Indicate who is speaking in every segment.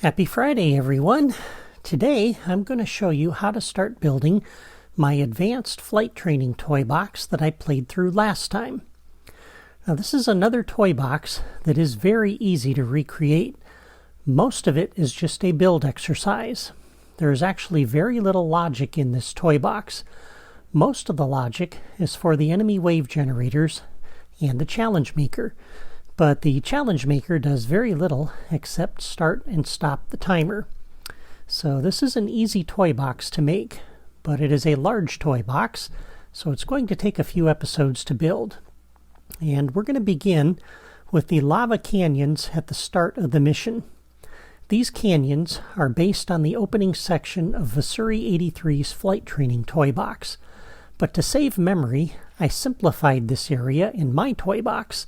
Speaker 1: Happy Friday, everyone! Today I'm going to show you how to start building my advanced flight training toy box that I played through last time. Now this is another toy box that is very easy to recreate. Most of it is just a build exercise. There is actually very little logic in this toy box. Most of the logic is for the enemy wave generators and the challenge maker. But the challenge maker does very little except start and stop the timer. So this is an easy toy box to make, but it is a large toy box, so it's going to take a few episodes to build. And we're going to begin with the lava canyons at the start of the mission. These canyons are based on the opening section of Vasuri 83's flight training toy box. But to save memory, I simplified this area in my toy box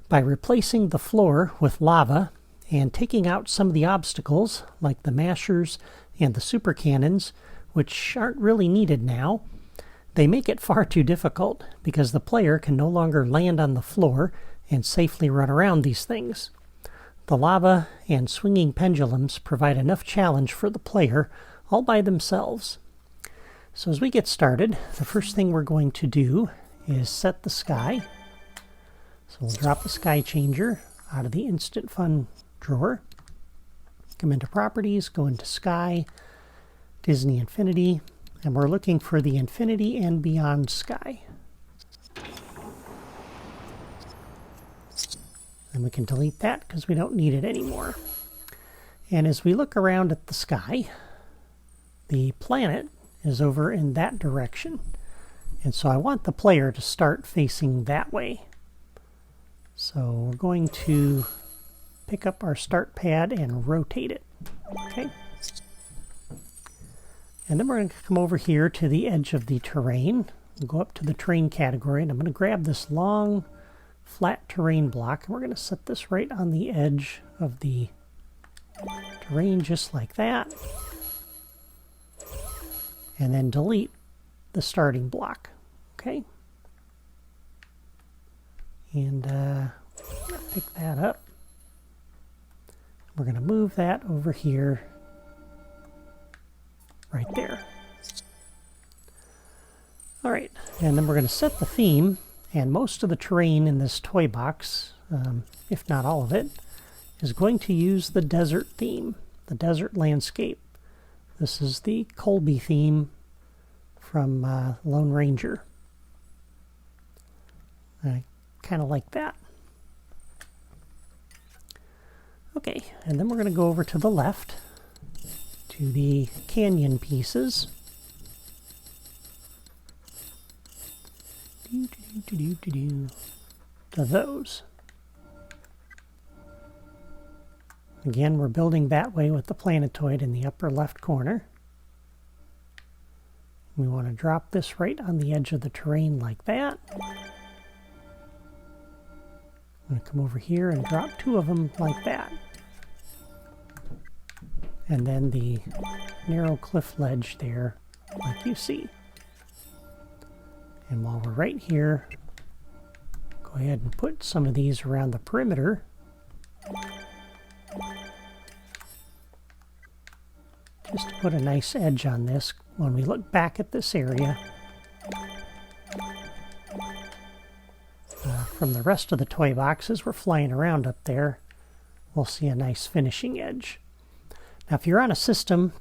Speaker 1: by replacing the floor with lava and taking out some of the obstacles like the mashers and the super cannons, which aren't really needed now. They make it far too difficult because the player can no longer land on the floor and safely run around these things. The lava and swinging pendulums provide enough challenge for the player all by themselves. So as we get started, the first thing we're going to do is set the sky. So we'll drop the sky changer out of the Instant Fun drawer. Come into Properties, go into Sky, Disney Infinity, and we're looking for the Infinity and Beyond sky. And we can delete that because we don't need it anymore. And as we look around at the sky, the planet is over in that direction. And so I want the player to start facing that way. So we're going to pick up our start pad and rotate it. Okay. And then we're going to come over here to the edge of the terrain. We'll go up to the terrain category, and I'm going to grab this long, flat terrain block, and we're going to set this right on the edge of the terrain, just like that. And then delete the starting block. Okay. And pick that up. We're going to move that over here, right there. All right, and then we're going to set the theme, and most of the terrain in this toy box, if not all of it, is going to use the desert theme, the desert landscape. This is the Colby theme from Lone Ranger. I kind of like that. Okay, and then we're going to go over to the left to the canyon pieces. To those. Again, we're building that way with the planetoid in the upper left corner. We want to drop this right on the edge of the terrain like that. I'm going to come over here and drop two of them like that. And then the narrow cliff ledge there, like you see. And while we're right here, go ahead and put some of these around the perimeter. Just to put a nice edge on this when we look back at this area. From the rest of the toy boxes we're flying around up there, we'll see a nice finishing edge. Now if you're on a system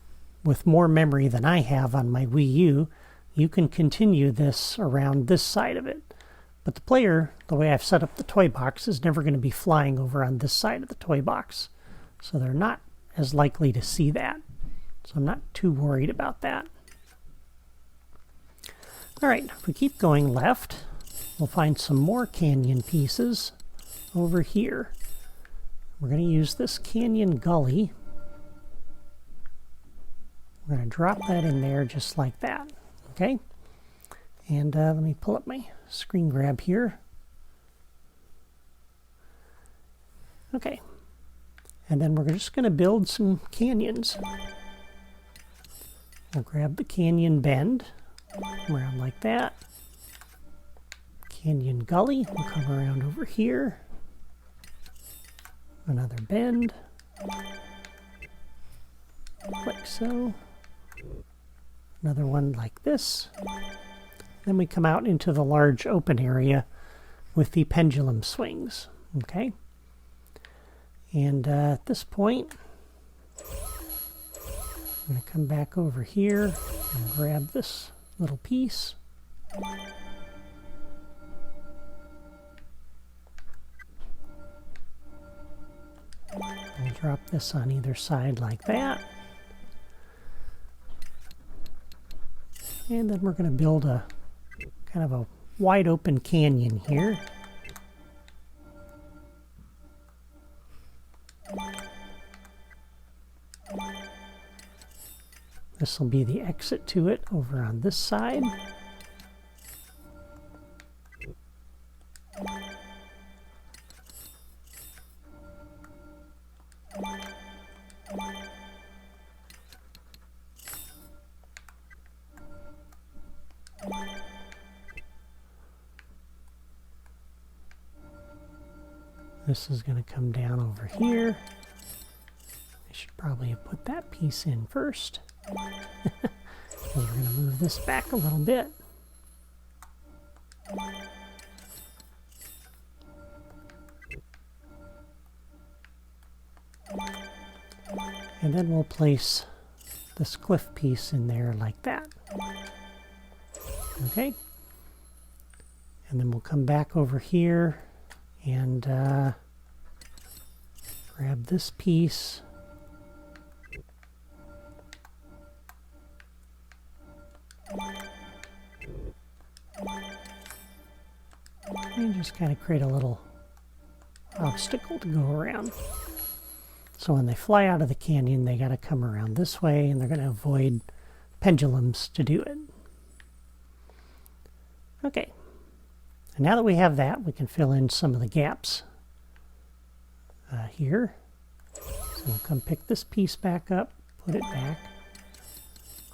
Speaker 1: with more memory than I have on my Wii U, you can continue this around this side of it. But the player, the way I've set up the toy box, is never going to be flying over on this side of the toy box. So they're not as likely to see that. So I'm not too worried about that. All right, if we keep going left, we'll find some more canyon pieces over here. We're going to use this canyon gully. We're going to drop that in there just like that. Okay? And let me pull up my screen grab here. Okay. And then we're just going to build some canyons. We'll grab the canyon bend, come around like that. Canyon gully, we'll come around over here. Another bend. like so. Another one like this. Then we come out into the large open area with the pendulum swings. Okay. And at this point, I'm going to come back over here and grab this little piece. I'll drop this on either side like that. And then we're going to build a kind of a wide open canyon here. This will be the exit to it over on this side. This is going to come down over here. I should probably have put that piece in first. We're going to move this back a little bit. And then we'll place this cliff piece in there like that. Okay. And then we'll come back over here and grab this piece. And just kind of create a little obstacle to go around. So when they fly out of the canyon, they got to come around this way, and they're going to avoid pendulums to do it. Okay. And now that we have that, we can fill in some of the gaps here. So we'll come pick this piece back up, put it back,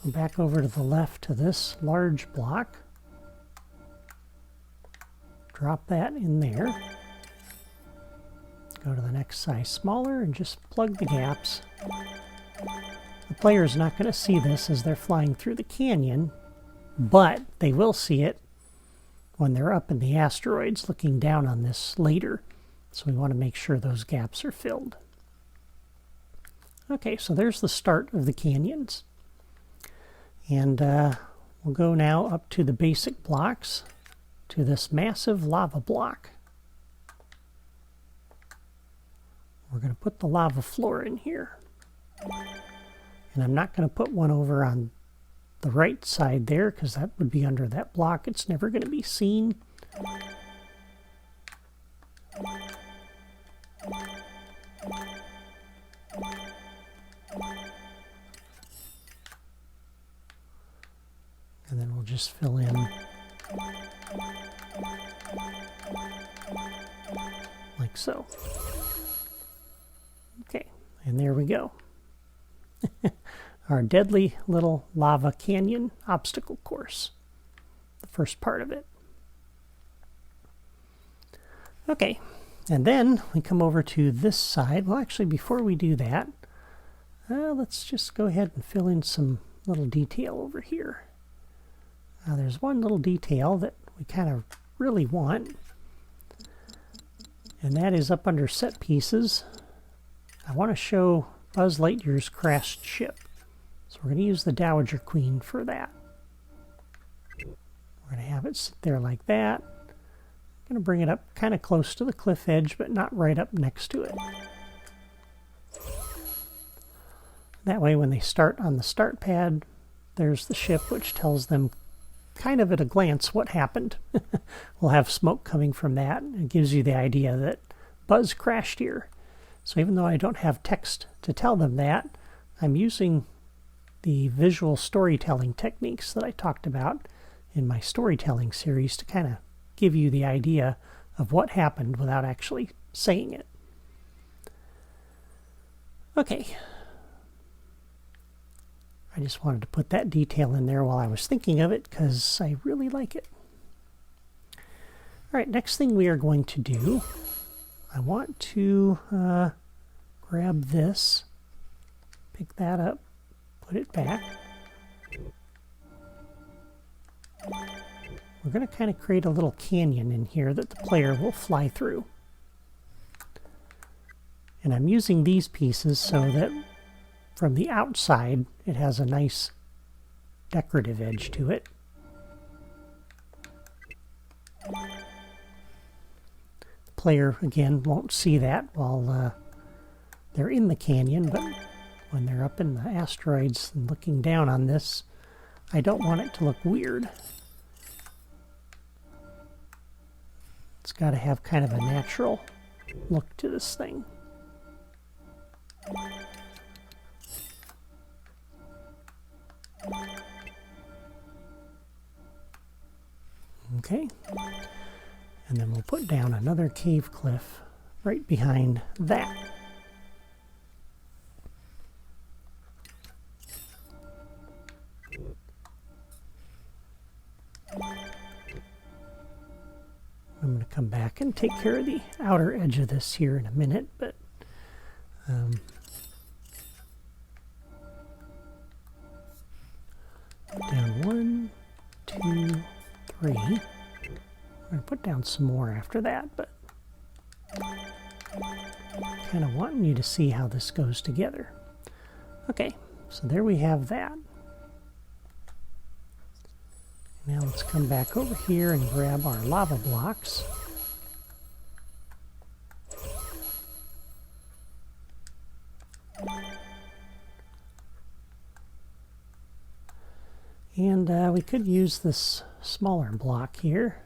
Speaker 1: go back over to the left to this large block, drop that in there, go to the next size smaller and just plug the gaps. The player is not going to see this as they're flying through the canyon, but they will see it when they're up in the asteroids looking down on this later. So we want to make sure those gaps are filled. Okay, so there's the start of the canyons. And we'll go now up to the basic blocks, to this massive lava block. We're going to put the lava floor in here. And I'm not going to put one over on the right side there because that would be under that block. It's never going to be seen. And then we'll just fill in like so. Okay, and there we go. Our deadly little lava canyon obstacle course. The first part of it. Okay, and then we come over to this side. Well, actually, before we do that, let's just go ahead and fill in some little detail over here. There's one little detail that we kind of really want, and that is up under set pieces. I want to show Buzz Lightyear's crashed ship. So we're going to use the Dowager Queen for that. We're going to have it sit there like that. I'm going to bring it up kind of close to the cliff edge, but not right up next to it. That way when they start on the start pad, there's the ship, which tells them kind of at a glance what happened. We'll have smoke coming from that. It gives you the idea that Buzz crashed here. So even though I don't have text to tell them that, I'm using the visual storytelling techniques that I talked about in my storytelling series to kind of give you the idea of what happened without actually saying it. Okay. I just wanted to put that detail in there while I was thinking of it because I really like it. All right, next thing we are going to do, I want to grab this, pick that up, put it back. We're going to kind of create a little canyon in here that the player will fly through. And I'm using these pieces so that from the outside it has a nice decorative edge to it. The player, again, won't see that while they're in the canyon, but when they're up in the asteroids and looking down on this, I don't want it to look weird. It's got to have kind of a natural look to this thing. Okay, and then we'll put down another cave cliff right behind that. I'm going to come back and take care of the outer edge of this here in a minute, but down 1, 2, 3. I'm going to put down some more after that, but kind of wanting you to see how this goes together. Okay, so there we have that. Now let's come back over here and grab our lava blocks. And we could use this smaller block here.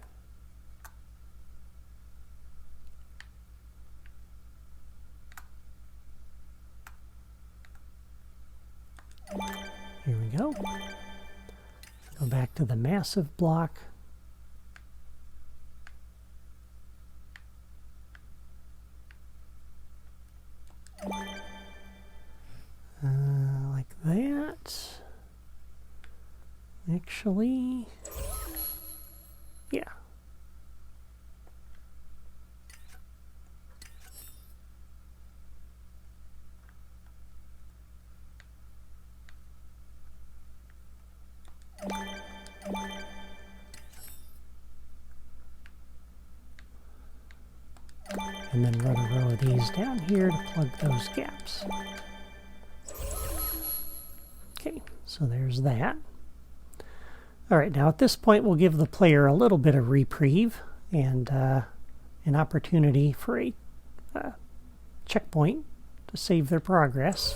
Speaker 1: Here we go. Go back to the massive block. Like that. Actually, yeah. And then run a row of these down here to plug those gaps. Okay, so there's that. Alright, now at this point we'll give the player a little bit of reprieve and an opportunity for a checkpoint to save their progress.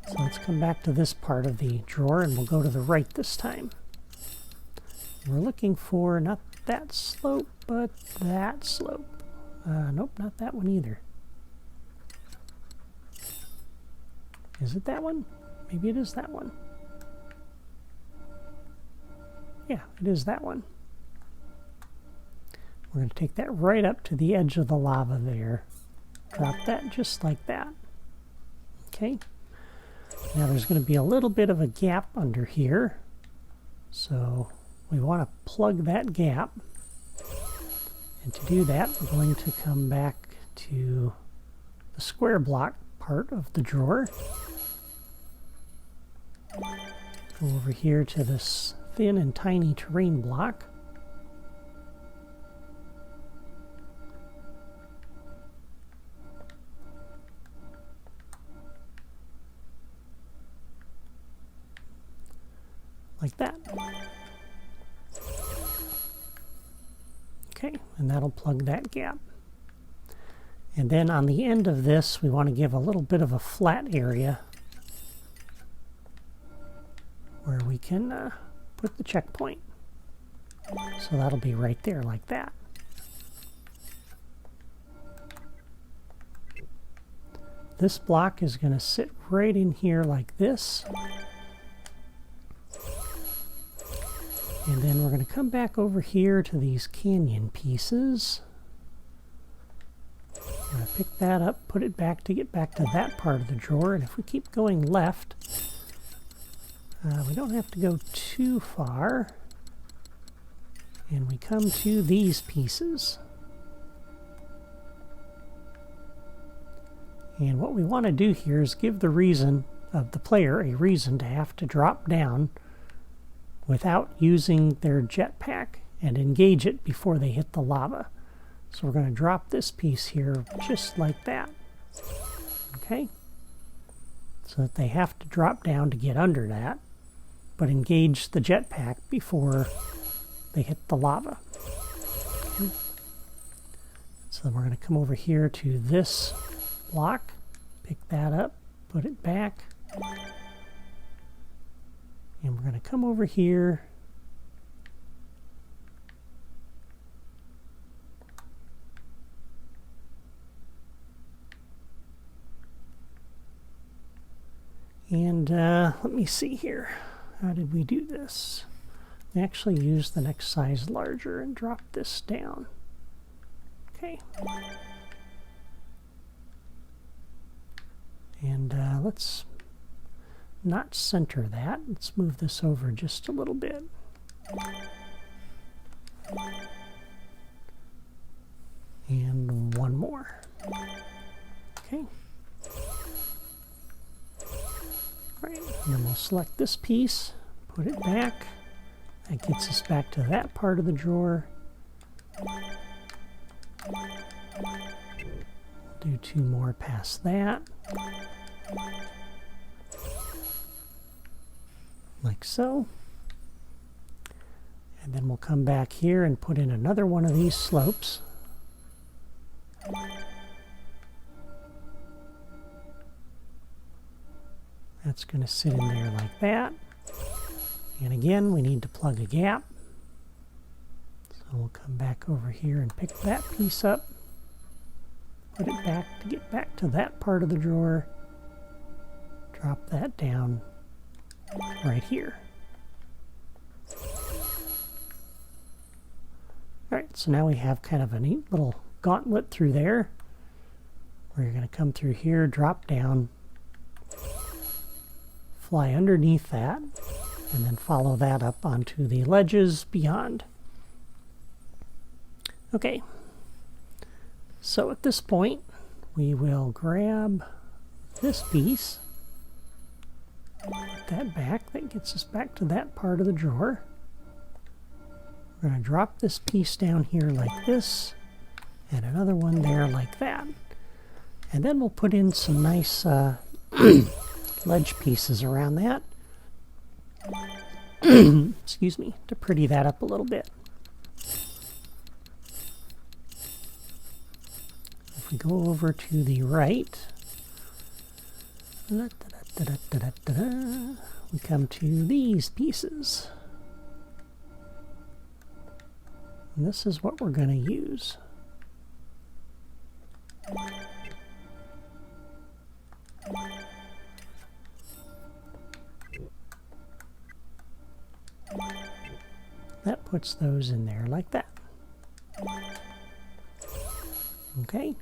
Speaker 1: So let's come back to this part of the drawer and we'll go to the right this time. We're looking for not that slope, but that slope. Nope, not that one either. Is it that one? Maybe it is that one. Yeah, it is that one. We're going to take that right up to the edge of the lava there. Drop that just like that. Okay. Now there's going to be a little bit of a gap under here. So we want to plug that gap. And to do that, we're going to come back to the square block part of the drawer. Go over here to this thin and tiny terrain block. Like that. Okay, and that'll plug that gap. And then on the end of this, we want to give a little bit of a flat area where we can put the checkpoint. So that'll be right there like that. This block is going to sit right in here like this. And then we're going to come back over here to these canyon pieces. I'm going to pick that up, put it back to get back to that part of the drawer. And if we keep going left, we don't have to go too far. And we come to these pieces. And what we want to do here is give the reason the player a reason to have to drop down without using their jetpack and engage it before they hit the lava. So we're going to drop this piece here just like that. Okay? So that they have to drop down to get under that, but engage the jetpack before they hit the lava. Okay. So then we're going to come over here to this block, pick that up, put it back, and we're going to come over here and let me see here. How did we do this? We actually used the next size larger and dropped this down. Okay. And let's not center that. Let's move this over just a little bit. And one more. Okay. Right, and then we'll select this piece, put it back. That gets us back to that part of the drawer. Do two more past that. Like so. And then we'll come back here and put in another one of these slopes. That's going to sit in there like that. And again, we need to plug a gap. So we'll come back over here and pick that piece up. Put it back to get back to that part of the drawer. Drop that down right here. Alright, so now we have kind of a neat little gauntlet through there. Where you're going to come through here, drop down, fly underneath that, and then follow that up onto the ledges beyond. Okay, so at this point we will grab this piece, put that back. That gets us back to that part of the drawer. We're going to drop this piece down here like this, and another one there like that. And then we'll put in some nice ledge pieces around that. Excuse me, to pretty that up a little bit. If we go over to the right, we come to these pieces. And this is what we're going to use. That puts those in there like that. Okay.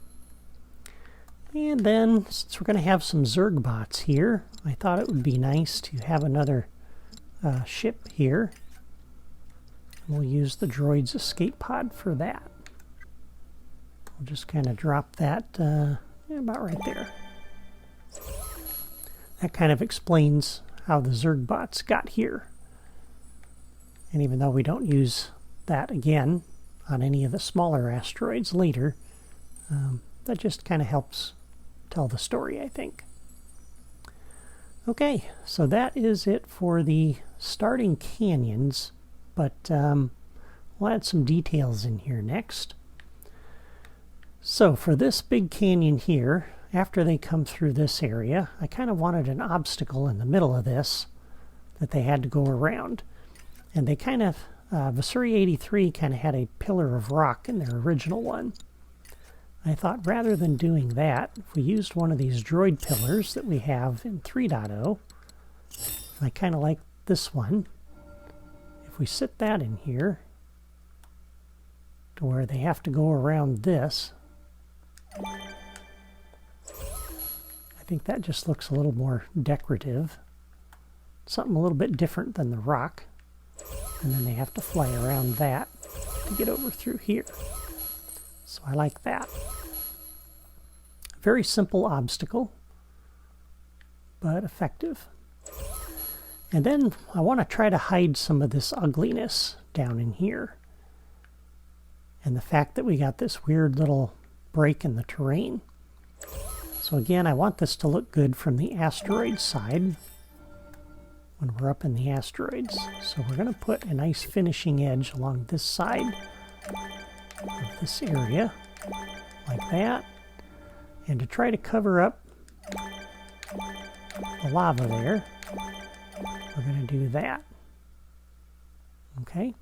Speaker 1: And then, since we're going to have some Zergbots here, I thought it would be nice to have another ship here. We'll use the droid's escape pod for that. We'll just kind of drop that about right there. That kind of explains how the Zergbots got here. And even though we don't use that again on any of the smaller asteroids later, that just kind of helps tell the story, I think. Okay, so that is it for the starting canyons, but we'll add some details in here next. So for this big canyon here, after they come through this area, I kind of wanted an obstacle in the middle of this that they had to go around. And they kind of, Vesuri 83 kind of had a pillar of rock in their original one. I thought rather than doing that, if we used one of these droid pillars that we have in 3.0, I kind of like this one. If we sit that in here, to where they have to go around this, I think that just looks a little more decorative. Something a little bit different than the rock. And then they have to fly around that to get over through here. So I like that. Very simple obstacle, but effective. And then I want to try to hide some of this ugliness down in here. And the fact that we got this weird little break in the terrain. So again, I want this to look good from the asteroid side when we're up in the asteroids. So we're going to put a nice finishing edge along this side of this area, like that. And to try to cover up the lava there, we're going to do that. Okay.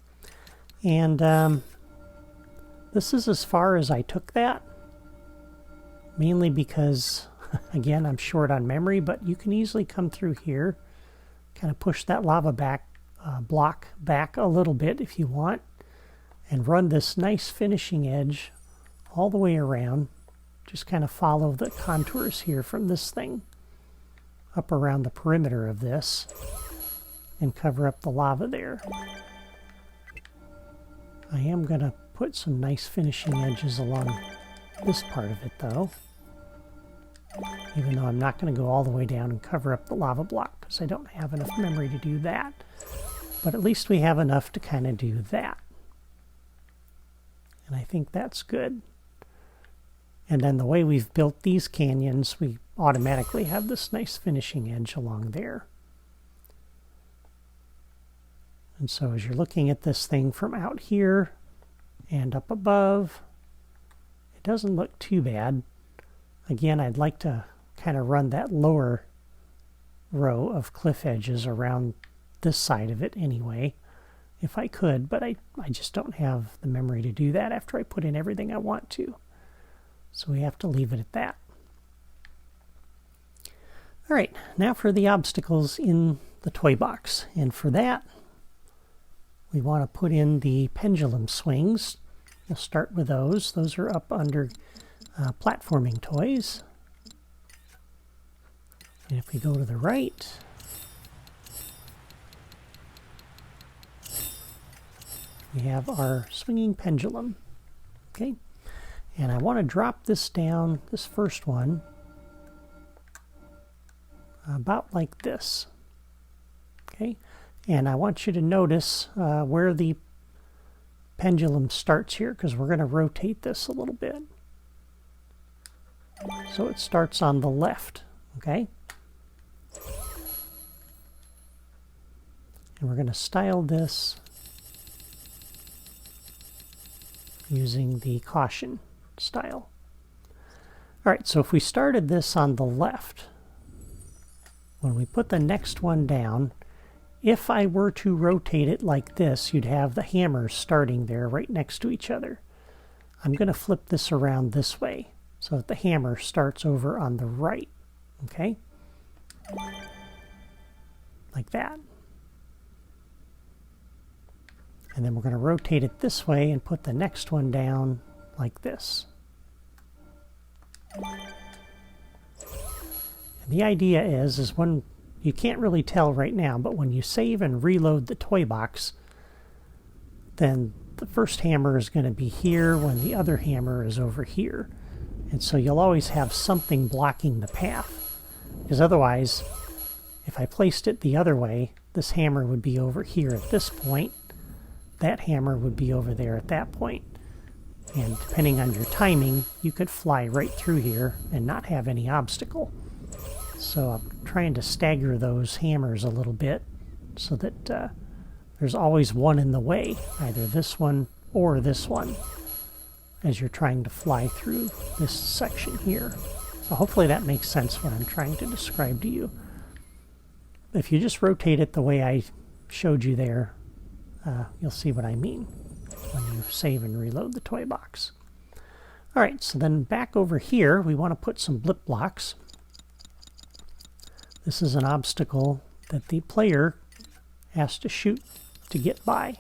Speaker 1: And this is as far as I took that. Mainly because, again, I'm short on memory, but you can easily come through here, kind of push that lava block back a little bit if you want, and run this nice finishing edge all the way around. Just kind of follow the contours here from this thing up around the perimeter of this and cover up the lava there. I am going to put some nice finishing edges along this part of it though, even though I'm not going to go all the way down and cover up the lava block because I don't have enough memory to do that. But at least we have enough to kind of do that. And I think that's good. And then the way we've built these canyons, we automatically have this nice finishing edge along there. And so as you're looking at this thing from out here and up above, it doesn't look too bad. Again, I'd like to kind of run that lower row of cliff edges around this side of it anyway, if I could, but I just don't have the memory to do that after I put in everything I want to. So we have to leave it at that. All right, now for the obstacles in the toy box. And for that, we want to put in the pendulum swings. We'll start with those. Those are up under platforming toys. And if we go to the right, we have our swinging pendulum. Okay, and I want to drop this down, this first one, about like this. Okay, and I want you to notice where the pendulum starts here, because we're going to rotate this a little bit. So it starts on the left, okay? And we're going to style this using the caution style. All right, so if we started this on the left, when we put the next one down, if I were to rotate it like this, you'd have the hammers starting there right next to each other. I'm going to flip this around this way so that the hammer starts over on the right, okay? Like that. And then we're going to rotate it this way and put the next one down like this. And the idea is when you can't really tell right now, but when you save and reload the toy box, then the first hammer is going to be here when the other hammer is over here. And so you'll always have something blocking the path. Because otherwise, if I placed it the other way, this hammer would be over here at this point. That hammer would be over there at that point. And depending on your timing, you could fly right through here and not have any obstacle. So I'm trying to stagger those hammers a little bit so that there's always one in the way, either this one or this one, as you're trying to fly through this section here. So hopefully that makes sense what I'm trying to describe to you. If you just rotate it the way I showed you there, you'll see what I mean when you save and reload the toy box. All right, so then back over here, we want to put some blip blocks. This is an obstacle that the player has to shoot to get by.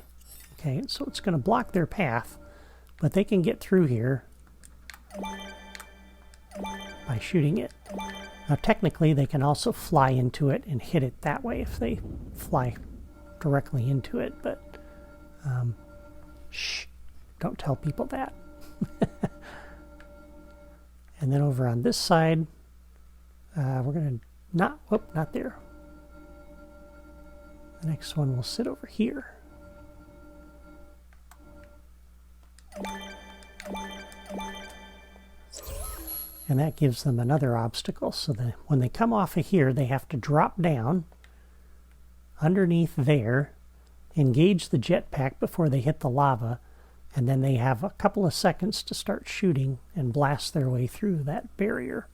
Speaker 1: Okay, so it's going to block their path, but they can get through here by shooting it. Now technically they can also fly into it and hit it that way if they fly directly into it, but shh, don't tell people that. And then over on this side, we're going to not there. The next one will sit over here. And that gives them another obstacle, so that when they come off of here, they have to drop down underneath there, engage the jetpack before they hit the lava, and then they have a couple of seconds to start shooting and blast their way through that barrier.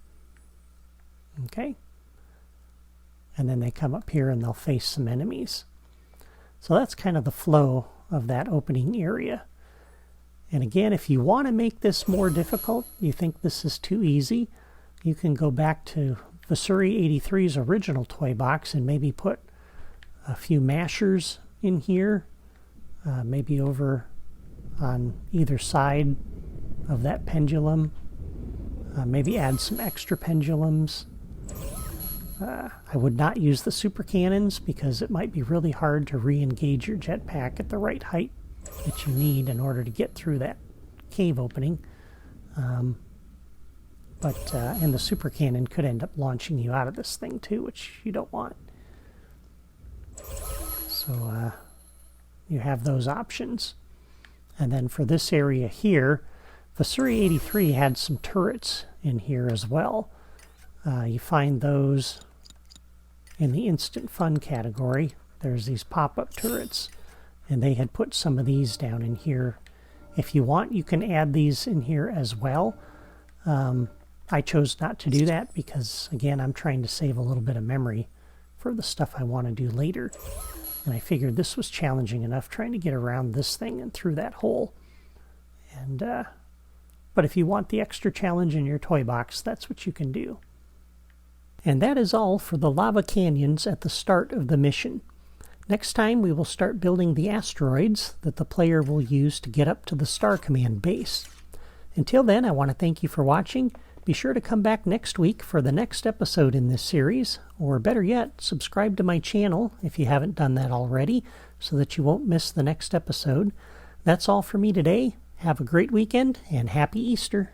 Speaker 1: Okay? And then they come up here and they'll face some enemies. So that's kind of the flow of that opening area. And again, if you want to make this more difficult, you think this is too easy, you can go back to Vasuri83's original toy box and maybe put a few mashers in here, maybe over on either side of that pendulum. Maybe add some extra pendulums. I would not use the super cannons because it might be really hard to re-engage your jetpack at the right height that you need in order to get through that cave opening. And the super cannon could end up launching you out of this thing too, which you don't want. So you have those options. And then for this area here, Vasuri83 had some turrets in here as well. You find those in the instant fun category. There's these pop-up turrets, and they had put some of these down in here. If you want, you can add these in here as well. I chose not to do that because, again, I'm trying to save a little bit of memory for the stuff I want to do later. And I figured this was challenging enough trying to get around this thing and through that hole. And but if you want the extra challenge in your toy box, that's what you can do. And that is all for the lava canyons at the start of the mission. Next time we will start building the asteroids that the player will use to get up to the Star Command base. Until then, I want to thank you for watching. Be sure to come back next week for the next episode in this series, or better yet, subscribe to my channel if you haven't done that already, so that you won't miss the next episode. That's all for me today. Have a great weekend, and happy Easter!